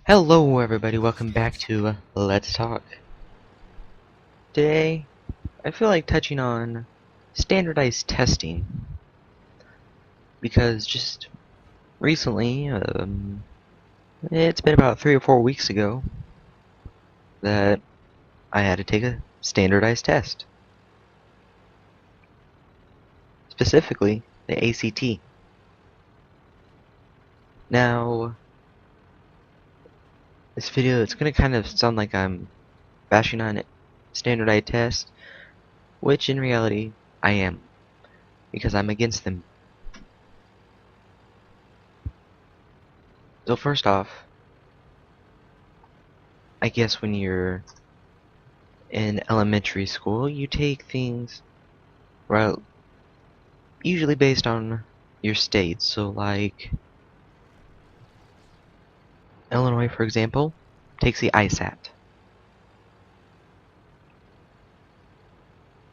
Hello everybody, welcome back to Let's Talk. Today, I feel like touching on standardized testing because just recently, it's been about 3 or 4 weeks ago that I had to take a standardized test. Specifically, the ACT. Now, this video, it's going to kind of sound like I'm bashing on standardized tests, which in reality, I am, because I'm against them. So first off, I guess when you're in elementary school, you take things, well, usually based on your state. So like, Illinois, for example, takes the ISAT.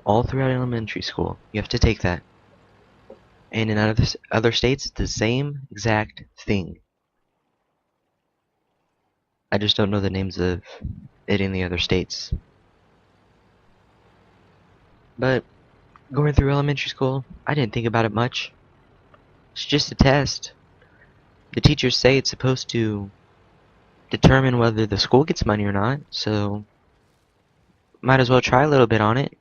All throughout elementary school, you have to take that. And in other states, it's the same exact thing. I just don't know the names of it in the other states. But going through elementary school, I didn't think about it much. It's just a test. The teachers say it's supposed to determine whether the school gets money or not, so might as well try a little bit on it.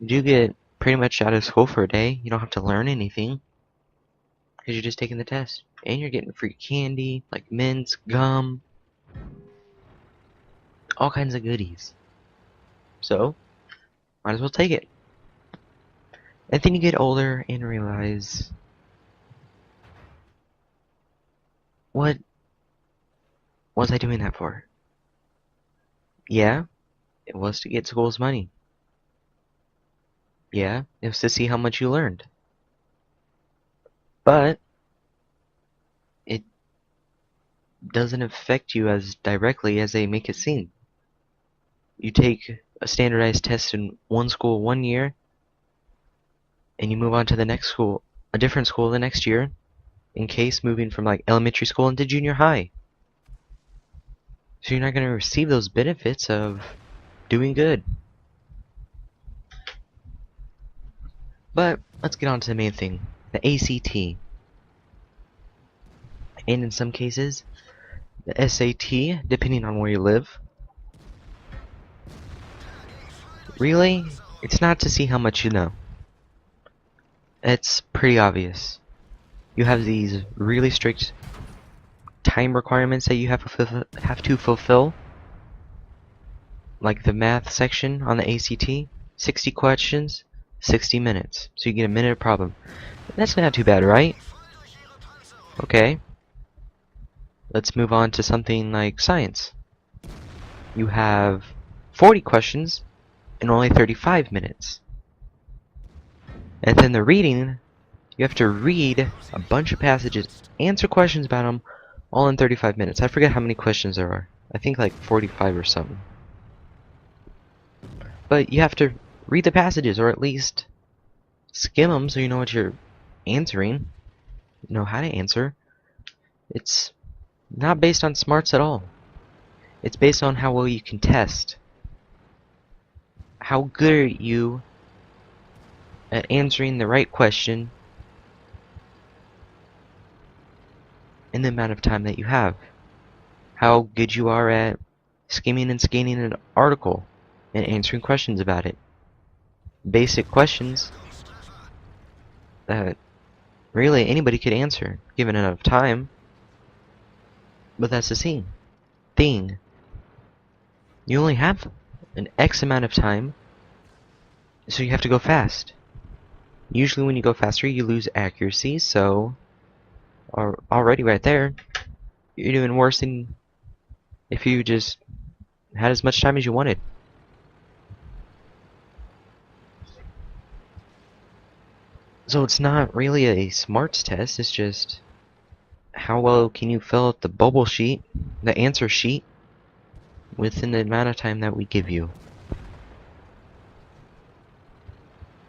You do get pretty much out of school for a day. You don't have to learn anything because you're just taking the test. And you're getting free candy, like mints, gum, all kinds of goodies. So, might as well take it. And then you get older and realize, what was I doing that for? Yeah, it was to get school's money. Yeah, it was to see how much you learned. But it doesn't affect you as directly as they make it seem. You take a standardized test in one school 1 year, and you move on to the next school, a different school the next year, in case moving from like elementary school into junior high. So you're not going to receive those benefits of doing good. But let's get on to the main thing, the ACT. And in some cases, the SAT, depending on where you live. Really, it's not to see how much you know. It's pretty obvious. You have these really strict time requirements that you have to fulfill. Like the math section on the ACT, 60 questions, 60 minutes. So you get a minute a problem. That's not too bad, right? Okay. Let's move on to something like science. You have 40 questions and only 35 minutes. And then the reading, you have to read a bunch of passages, answer questions about them, all in 35 minutes. I forget how many questions there are. I think like 45 or something. But you have to read the passages, or at least skim them so you know what you're answering. You know how to answer. It's not based on smarts at all. It's based on how well you can test. How good are you at answering the right question in the amount of time that you have. How good you are at skimming and scanning an article and answering questions about it. Basic questions that really anybody could answer given enough time. But that's the thing. You only have an X amount of time, so you have to go fast. Usually when you go faster, you lose accuracy, so already right there, you're doing worse than if you just had as much time as you wanted. So it's not really a smarts test, it's just how well can you fill out the bubble sheet, the answer sheet, within the amount of time that we give you.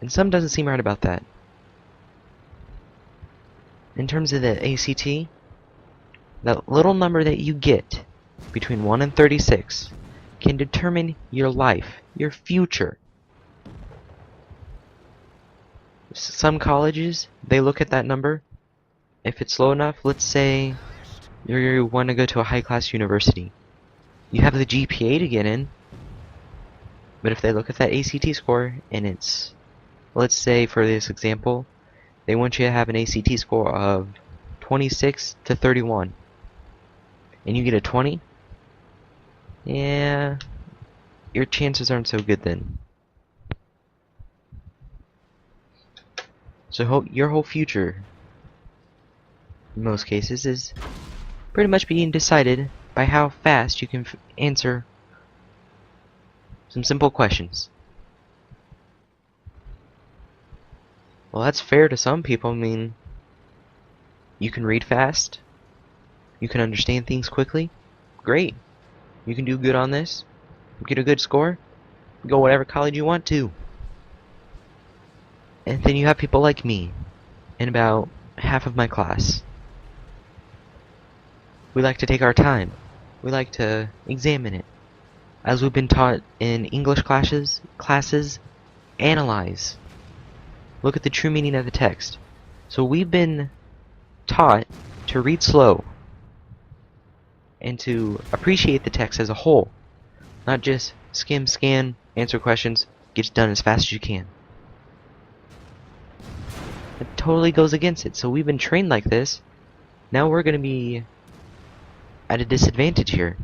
And some doesn't seem right about that. In terms of the ACT, That little number that you get between 1 and 36 can determine your life, your future. Some colleges, they look at that number. If it's low enough, let's say you want to go to a high-class university. You have the GPA to get in, but if they look at that ACT score and it's, let's say for this example, they want you to have an ACT score of 26 to 31, and you get a 20, yeah, your chances aren't so good then. So your whole future, in most cases, is pretty much being decided by how fast you can answer some simple questions. Well, that's fair to some people. I mean, you can read fast, you can understand things quickly, great. You can do good on this, get a good score, go whatever college you want to. And then you have people like me, and about half of my class. We like to take our time. We like to examine it. As we've been taught in English classes, analyze. Look at the true meaning of the text. So we've been taught to read slow and to appreciate the text as a whole, not just skim, scan, answer questions, get it done as fast as you can. It totally goes against it. So we've been trained like this. Now we're going to be at a disadvantage here.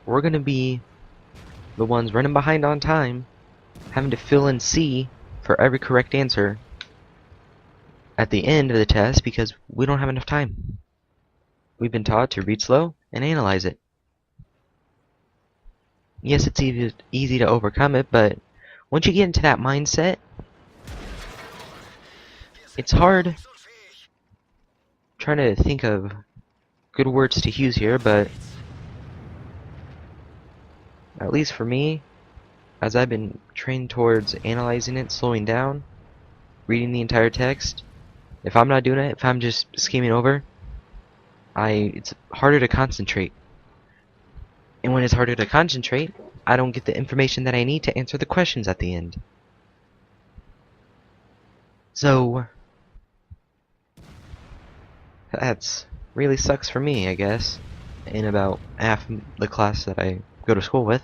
We're going to be the ones running behind on time, having to fill in C for every correct answer at the end of the test because we don't have enough time. We've been taught to read slow and analyze it. Yes, it's easy to overcome it, but once you get into that mindset, it's hard trying to think of good words to use here, but at least for me, as I've been trained towards analyzing it, slowing down, reading the entire text, if I'm not doing it, if I'm just skimming over, it's harder to concentrate. And when it's harder to concentrate, I don't get the information that I need to answer the questions at the end. So that's really sucks for me, I guess, in about half the class that I go to school with.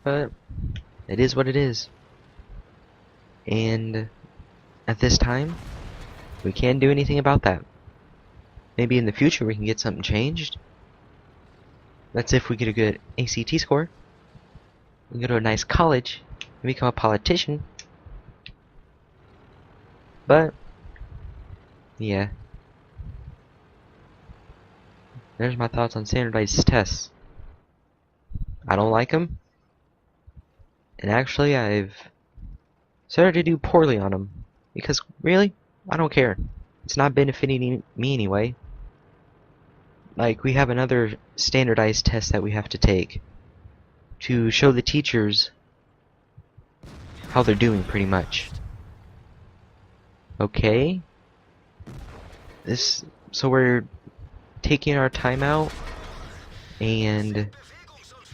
But it is what it is. And at this time, we can't do anything about that. Maybe in the future we can get something changed. That's if we get a good ACT score. We can go to a nice college and become a politician. But yeah. There's my thoughts on standardized tests. I don't like them. And actually, I've started to do poorly on them. Because, really, I don't care. It's not benefiting me anyway. Like, we have another standardized test that we have to take to show the teachers how they're doing, pretty much. Okay. So we're taking our time out and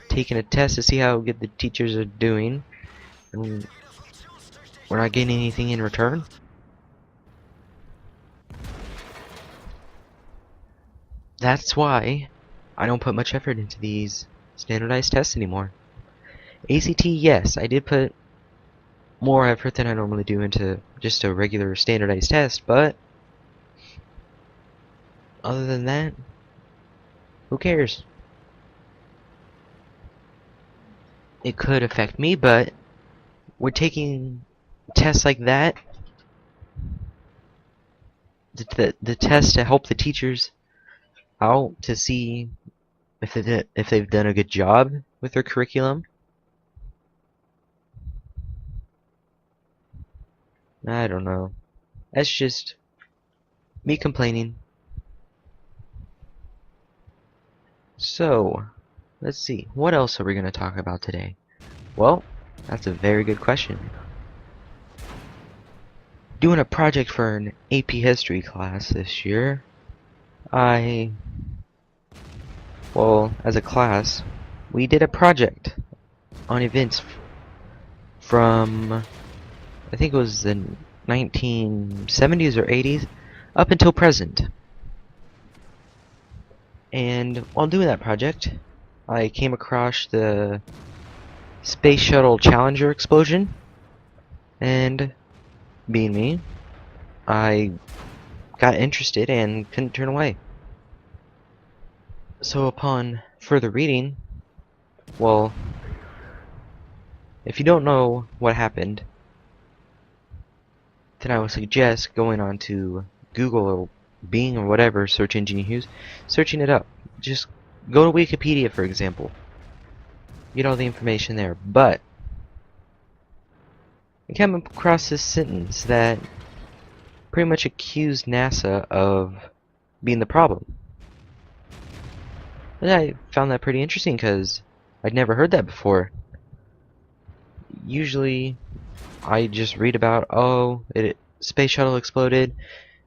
taking a test to see how good the teachers are doing, and we're not getting anything in return. That's why I don't put much effort into these standardized tests anymore. ACT, yes, I did put more effort than I normally do into just a regular standardized test, but other than that, who cares? It could affect me, but we're taking tests like that, the test to help the teachers out to see if they've done a good job with their curriculum. I don't know. That's just me complaining. So, let's see. What else are we going to talk about today? Well, that's a very good question. doing a project for an AP History class this year. Well, as a class, we did a project on events from, I think it was the 1970s or 80s, up until present. And while doing that project, I came across the Space Shuttle Challenger explosion, and being me, I got interested and couldn't turn away. So upon further reading, well, if you don't know what happened, then I would suggest going on to Google or Bing or whatever search engine you use, searching it up. Just go to Wikipedia, for example. Get all the information there. But I came across this sentence that pretty much accused NASA of being the problem. And I found that pretty interesting because I'd never heard that before. Usually I just read about, oh, space shuttle exploded,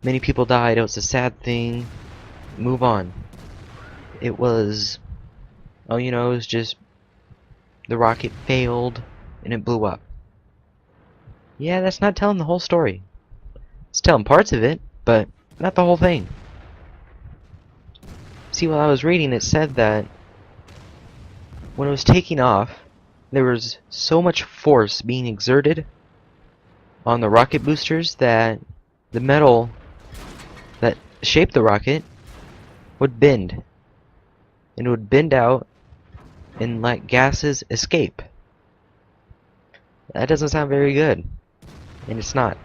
many people died, it was a sad thing, move on. It was, oh, you know, it was just the rocket failed and it blew up. Yeah, that's not telling the whole story. It's telling parts of it, but not the whole thing. See, while I was reading, it said that when it was taking off, there was so much force being exerted on the rocket boosters that the metal that shaped the rocket would bend. And it would bend out and let gases escape. That doesn't sound very good. And it's not.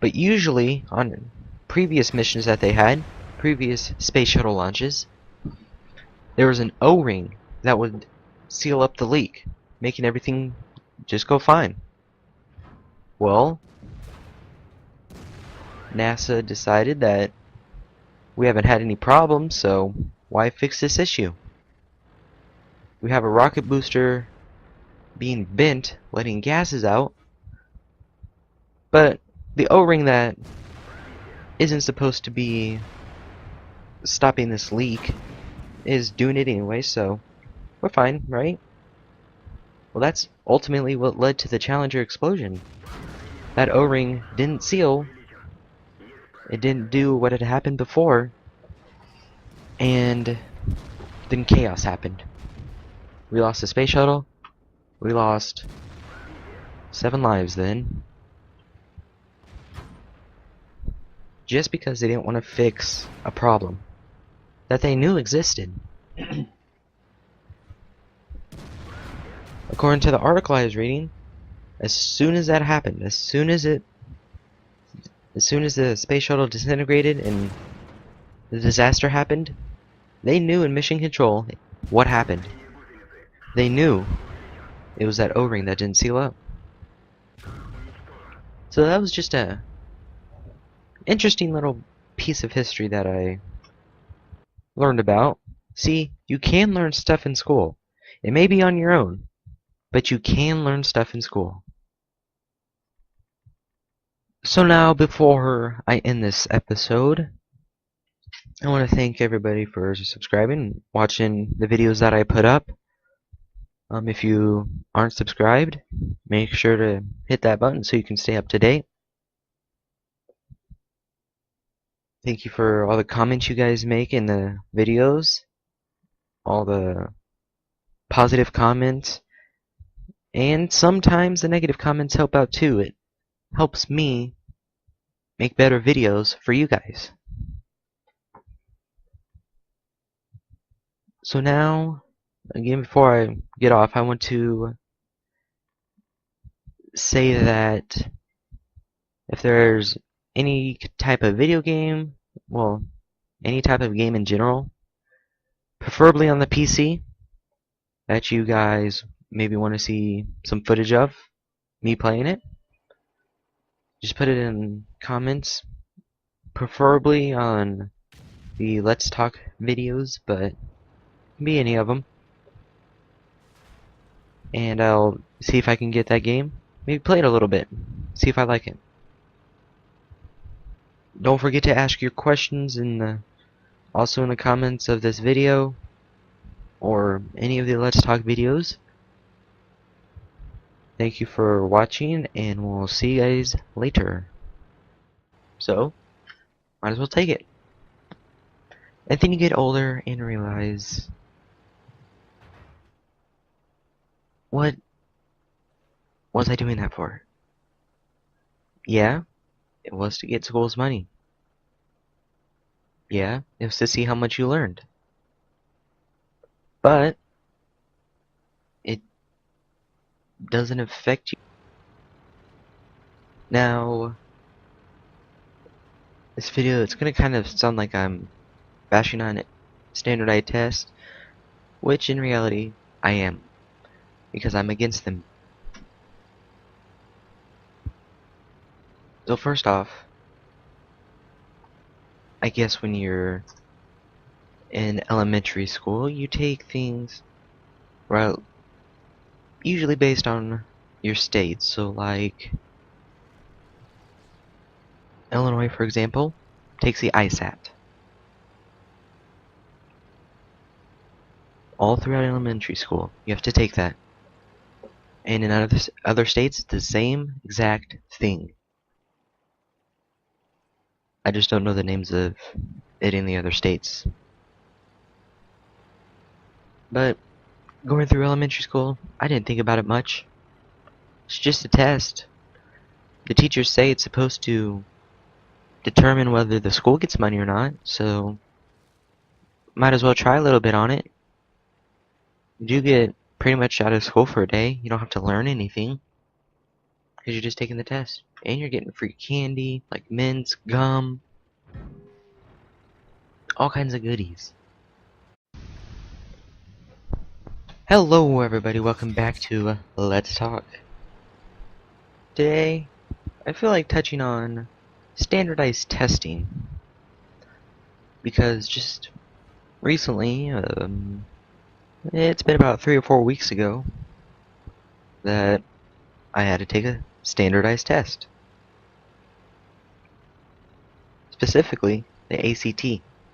But usually, on previous missions that they had, previous space shuttle launches, there was an O-ring that would seal up the leak, making everything just go fine. Well, NASA decided that we haven't had any problems, so why fix this issue? We have a rocket booster being bent, letting gases out, but the O-ring that isn't supposed to be stopping this leak is doing it anyway, so we're fine, right? Well, that's ultimately what led to the Challenger explosion. That O-ring didn't seal, it didn't do what had happened before, and then chaos happened. We lost the space shuttle, we lost 7 lives then, just because they didn't want to fix a problem that they knew existed. According to the article I was reading, as soon as that happened, as soon as the space shuttle disintegrated and the disaster happened, they knew in Mission Control what happened. They knew it was that O-ring that didn't seal up. So that was just a interesting little piece of history that I learned about. See, you can learn stuff in school. It may be on your own, but you can learn stuff in school. So now, before I end this episode, I want to thank everybody for subscribing, watching the videos that I put up. If you aren't subscribed, make sure to hit that button so you can stay up to date. Thank you for all the comments you guys make in the videos, all the positive comments, and sometimes the negative comments help out too. It helps me make better videos for you guys. So now, again, before I get off, I want to say that if there's any type of video game, well, any type of game in general, preferably on the PC, that you guys maybe want to see some footage of me playing it, just put it in comments, preferably on the Let's Talk videos, but it can be any of them. And I'll see if I can get that game, maybe play it a little bit, see if I like it. Don't forget to ask your questions also in the comments of this video or any of the Let's Talk videos. Thank you for watching, and we'll see you guys later. So, might as well take it. And then you get older and realize, what was I doing that for? Yeah, it was to get school's money. Yeah, it was to see how much you learned. But it doesn't affect you. Now, this video, it's gonna kind of sound like I'm bashing on standardized tests, which in reality, I am, because I'm against them. So first off, I guess when you're in elementary school, you take things, well, usually based on your state. So like, Illinois, for example, takes the ISAT. All throughout elementary school, you have to take that. And in other states, it's the same exact thing. I just don't know the names of it in the other states. But going through elementary school, I didn't think about it much. It's just a test. The teachers say it's supposed to determine whether the school gets money or not, so might as well try a little bit on it. You do get pretty much out of school for a day. You don't have to learn anything, because you're just taking the test. And you're getting free candy, like mints, gum, all kinds of goodies. Hello everybody, welcome back to Let's Talk. Today, I feel like touching on standardized testing, because just recently, it's been about 3 or 4 weeks ago that I had to take a standardized test. Specifically, the ACT.